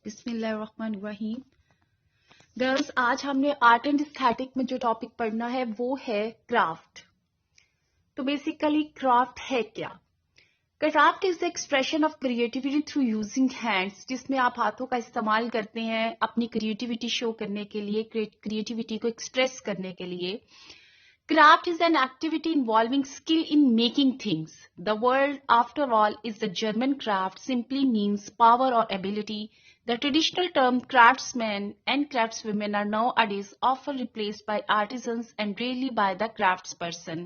बिस्मिल्लाहिर्रहमानिर्रहीम। गर्ल्स, आज हमने आर्ट एंड एस्थेटिक में जो टॉपिक पढ़ना है वो है क्राफ्ट। तो बेसिकली क्राफ्ट है क्या? Craft is the expression of creativity through using hands, जिसमें आप हाथों का इस्तेमाल करते हैं अपनी क्रिएटिविटी शो करने के लिए, क्रिएटिविटी को एक्सप्रेस करने के लिए। Craft is an activity involving skill in making things. The word, after all, is the German Kraft, simply means power or ability. The traditional term craftsmen and craftswomen are nowadays often replaced by artisans and rarely by the craftsperson.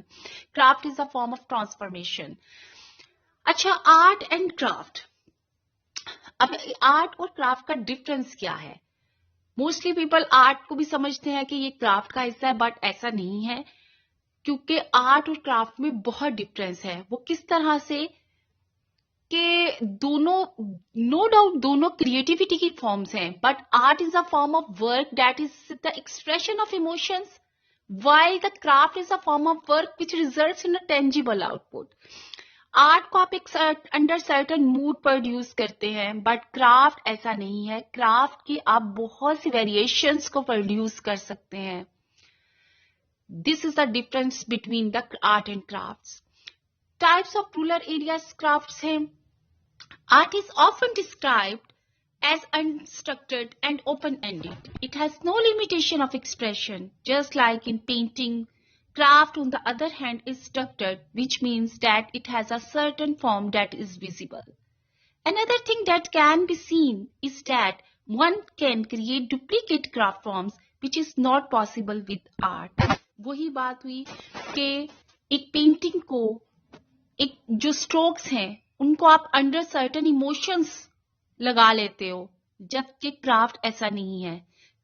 Craft is a form of transformation. अच्छा, art and craft. अब art और craft का difference क्या है? Mostly people art को भी समझते हैं कि ये क्राफ्ट का हिस्सा है, बट ऐसा नहीं है, क्योंकि आर्ट और क्राफ्ट में बहुत डिफरेंस है। वो किस तरह से कि दोनों, नो डाउट दोनों क्रिएटिविटी की फॉर्म्स हैं, but art is a form of work that is the expression of emotions, while the craft is a form of work which results in a tangible output. Art को आप एक under certain mood produce करते हैं, but craft ऐसा नहीं है। Craft की आप बहुत सी वेरिएशंस को प्रोड्यूस कर सकते हैं। This is the difference between the art and crafts. Types of rural areas crafts हैं. Art is often described as unstructured and open-ended. It has no limitation of expression, just like in painting. Craft, on the other hand, is structured, which means that it has a certain form that is visible. Another thing that can be seen is that one can create duplicate craft forms, which is not possible with art. वही बात हुई कि एक painting को, एक जो strokes हैं उनको आप अंडर सर्टेन इमोशंस लगा लेते हो, जबकि क्राफ्ट ऐसा नहीं है।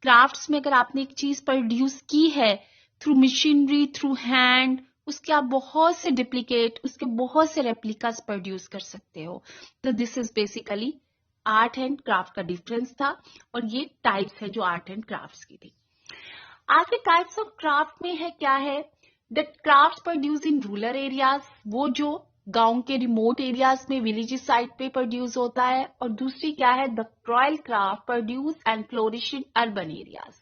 क्राफ्ट्स में अगर आपने एक चीज प्रोड्यूस की है थ्रू मशीनरी, थ्रू हैंड, उसके आप बहुत से डुप्लीकेट, उसके बहुत से रेप्लिकास प्रोड्यूस कर सकते हो। तो this is basically art and craft का डिफरेंस था, और ये टाइप्स है जो आर्ट एंड क्राफ्ट्स की थी। आज के टाइप्स ऑफ क्राफ्ट में है क्या है? The craft produce in rural areas, वो जो गांव के रिमोट एरियाज में, विलेजेस साइड पे प्रोड्यूस होता है। और दूसरी क्या है? The royal craft produce and flourish in urban areas,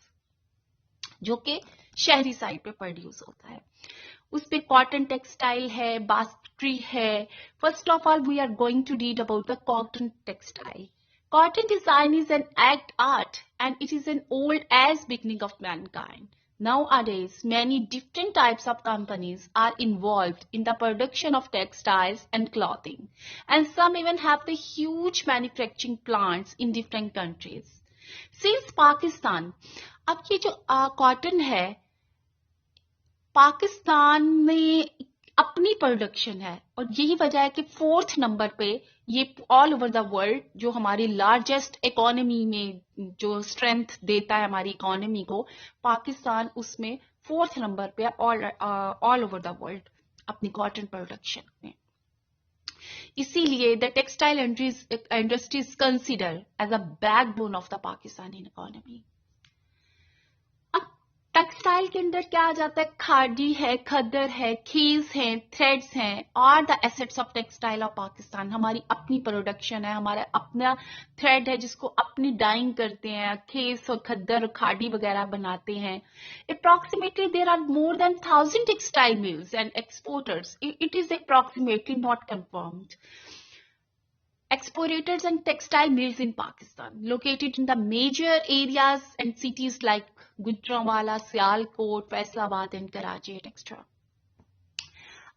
जो कि शहरी साइड पे प्रोड्यूस होता है। उस पे कॉटन टेक्सटाइल है, बास्केटरी है। First of all we are going to read about the cotton textile. Cotton design is an act art, and it is an old as beginning of mankind. Nowadays, many different types of companies are involved in the production of textiles and clothing, and some even have the huge manufacturing plants in different countries. Since Pakistan, अब ये जो cotton है, पाकिस्तान में अपनी production है, और यही वजह है कि 4th नंबर पे ये ऑल ओवर द वर्ल्ड, जो हमारी लार्जेस्ट इकोनॉमी में जो स्ट्रेंथ देता है हमारी इकोनॉमी को, पाकिस्तान उसमें 4th नंबर पे ऑल ओवर द वर्ल्ड अपनी कॉटन प्रोडक्शन में। इसीलिए the textile industry is considered as a backbone of the Pakistani economy. Textile के अंदर क्या आ जाता है? खादी है, खद्दर है, खीस है, थ्रेड्स हैं, और the assets of textile of Pakistan. हमारी अपनी प्रोडक्शन है, हमारा अपना थ्रेड है जिसको अपनी डाइंग करते हैं, खेस और खद्दर और खादी वगैरह बनाते हैं। Approximately there are more than 1000 textile mills and exporters. It is approximately, not confirmed. Exporters and textile mills in Pakistan, located in the major areas and cities like Gujranwala, Sialkot, Faisalabad and Karachi, etc.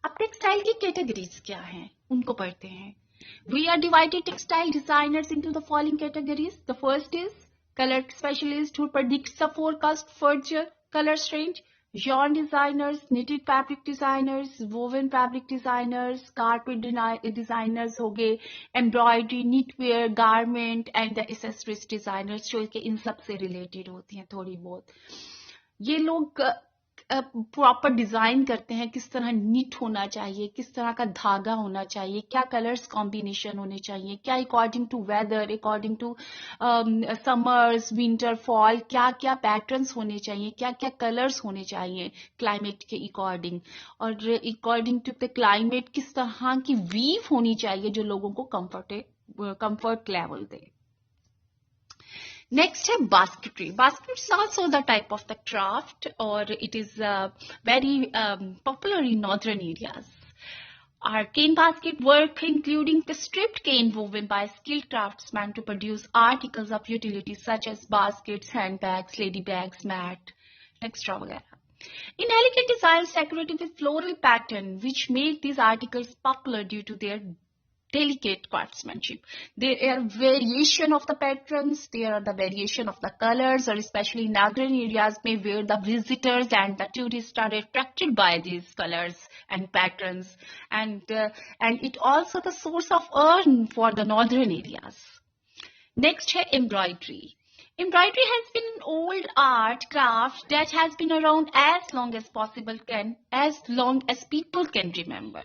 अब textile की categories क्या हैं, उनको पढ़ते हैं। We are divided textile designers into the following categories. The first is color specialist, who predicts the forecast future color range. Yarn designers, knitted fabric designers, woven fabric designers, carpet designers हो गए, embroidery, knitwear, garment and the accessories designers, जो कि इन सब से related होती हैं थोड़ी बहुत। ये लोग प्रॉपर डिजाइन करते हैं, किस तरह नीट होना चाहिए, किस तरह का धागा होना चाहिए, क्या कलर्स कॉम्बिनेशन होने चाहिए, क्या according to weather, according to summers, winter, fall, क्या क्या पैटर्न्स होने चाहिए, क्या क्या कलर्स होने चाहिए क्लाइमेट के अकॉर्डिंग, और अकॉर्डिंग टू द क्लाइमेट किस तरह की वीव होनी चाहिए जो लोगों को कंफर्ट लेवल दे। Next है basketry. Basket is also the type of the craft, or it is very popular in northern areas. Our cane basket work, including the stripped cane woven by skilled craftsmen to produce articles of utility such as baskets, handbags, lady bags, mat, extra वगैरह. In elegant designs decorated with floral pattern, which make these articles popular due to their delicate craftsmanship. There are variation of the patterns, there are the variation of the colors, or especially in northern areas where the visitors and the tourists are attracted by these colors and patterns, and it also the source of earn for the northern areas. Next है embroidery. Embroidery has been an old art craft that has been around as long as people can remember.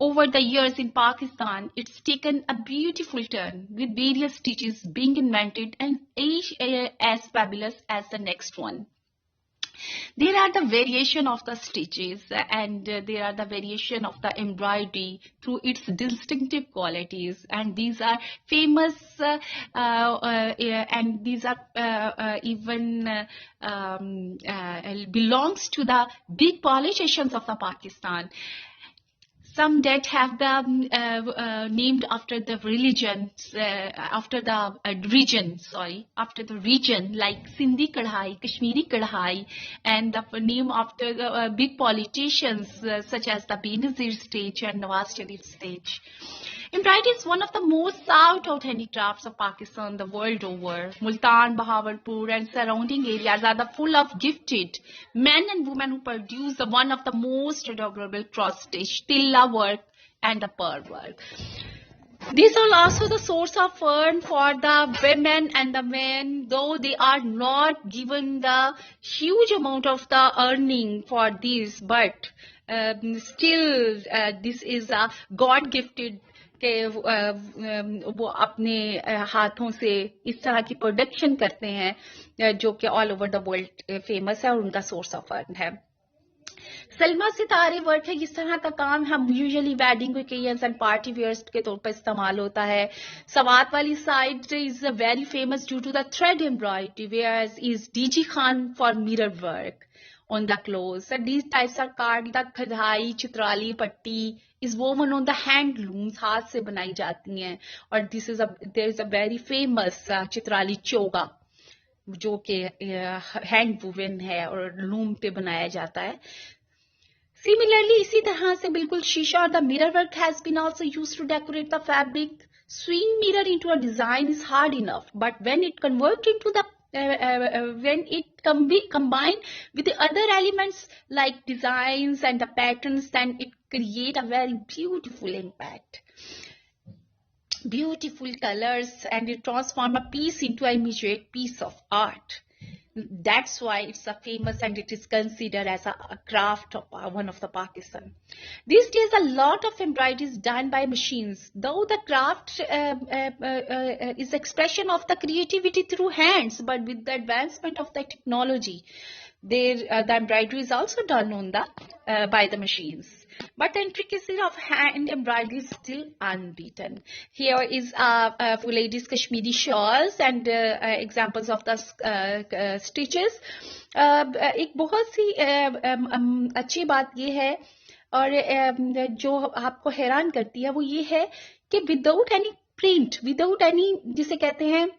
Over the years in Pakistan, it's taken a beautiful turn with various stitches being invented and each as fabulous as the next one. There are the variation of the stitches and there are the variation of the embroidery through its distinctive qualities, and these are famous and these are even belongs to the big politicians of the Pakistan. Some that have the named after the religion, after the region, like Sindhi Kadhai, Kashmiri Kadhai, and the name after the big politicians such as the Benazir stage and Nawaz Sharif stage. Embroidery is one of the most sought out handicrafts of Pakistan the world over. Multan, Bahawalpur and surrounding areas are the full of gifted men and women who produce one of the most adorable cross-stitch, tilla work and the pearl work. These are also the source of earn for the women and the men, though they are not given the huge amount of the earning for this, but still this is a God-gifted कि वो अपने हाथों से इस तरह की production करते हैं जो कि all over the world famous है और उनका सोर्स ऑफ अर्न है. सलमा सितारे वर्क है. इस तरह का काम हम usually wedding occasions and party wears के तौर पर इस्तेमाल होता है. सवात वाली side is very famous due to the thread embroidery, where is DG Khan for mirror work on the clothes. And these types are card, the khadai, chitrali, patti is woven on the hand looms, हाथ से बनाई जाती हैं. और there is a very famous chitrali choga जो कि hand woven है और loom पे बनाया जाता है. Similarly, इसी तरह से बिल्कुल शीशा और the mirror work has been also used to decorate the fabric. Swing mirror into a design is hard enough, but when it converts into the when it can be combined with the other elements like designs and the patterns, then it create a very beautiful impact, beautiful colors, and it transform a piece into an immediate piece of art. That's why it's a famous and it is considered as a craft of one of the Pakistan. These days, a lot of embroidery is done by machines. Though the craft is expression of the creativity through hands, but with the advancement of the technology, the embroidery is also done on the by the machines. But the intricacy of hand embroidery is still unbeaten. Here is for ladies Kashmiri shawls and examples of the stitches. एक बहुत सी अच्छी बात ये है और जो आपको हैरान करती है वो ये है कि without any print, without any जिसे कहते हैं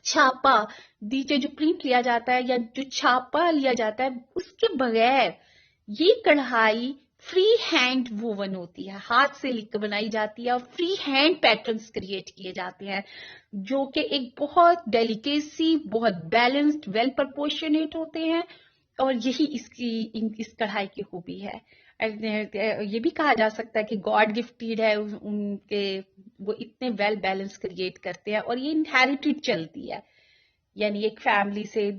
छापा, नीचे जो प्रिंट लिया जाता है या जो छापा लिया जाता है, उसके बगैर ये कढ़ाई फ्री हैंड वोवन होती है, हाथ से लिखकर बनाई जाती है और फ्री हैंड पैटर्न्स क्रिएट किए जाते हैं जो कि एक बहुत डेलिकेसी, बहुत बैलेंस्ड, वेल प्रोपोर्शनेट होते हैं और यही इस कढ़ाई की खूबी है. ये भी कहा जा सकता है कि गॉड गिफ्टेड है उनके, वो इतने वेल बैलेंस क्रिएट करते हैं और ये इनहेरिटेड चलती है, यानी एक फैमिली से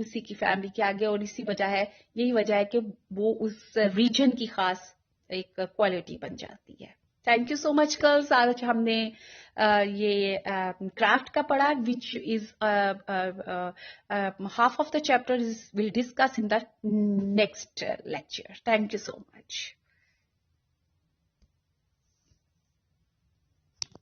उसी की फैमिली के आगे, और इसी वजह है, यही वजह है कि वो उस रीजन की खास एक क्वालिटी बन जाती है. Thank you so much girls. आज हमने ये क्राफ्ट का पढ़ा, which is half of the chapter will discuss in the next lecture. Thank you so much.